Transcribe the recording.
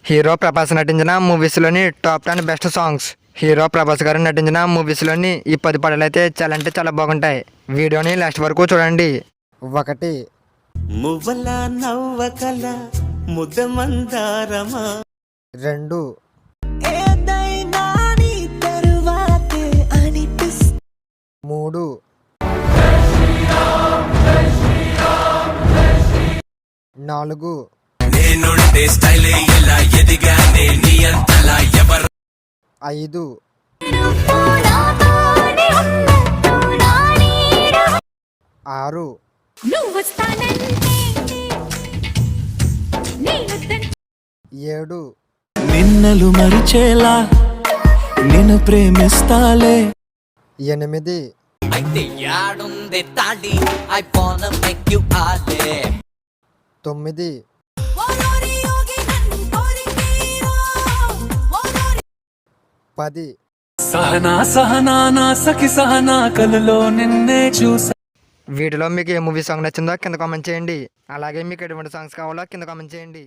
Hero Prabhas నటించిన మూవీస్లోని top 10 best songs. Hero Prabhas గారు నటించిన మూవీస్లోని ఈ 10 పాటలు అయితే చాలా అంటే చాలా బాగుంటాయి. వీడియోని లాస్ట్ వరకు చూడండి. 1 మువ్వల నవ్వకల ముద్దమందారమా 2 ఏదైనా నీ తరువాతే అనిపిస్తుంది 3 4 నేనుంటే స్టైల్ ఎలా ఎదిగానే నీ అంతలా ఎవరు 5 6 7 నిన్నలు మరిచేలా నిన్ను ప్రేమిస్తాలే 8 అయితే యాడుంది తాడి ఐ వాన్నా మేక్ యు ఆలే 9 10 సహనా సహనా నా సఖి సహనా కలలో నిన్నే చూసా. వీటిలో మీకు ఏ మూవీ సాంగ్ నచ్చిందో కింద కామెంట్ చేయండి. అలాగే మీకు ఎటువంటి సాంగ్స్ కావాలో కింద కామెంట్ చేయండి.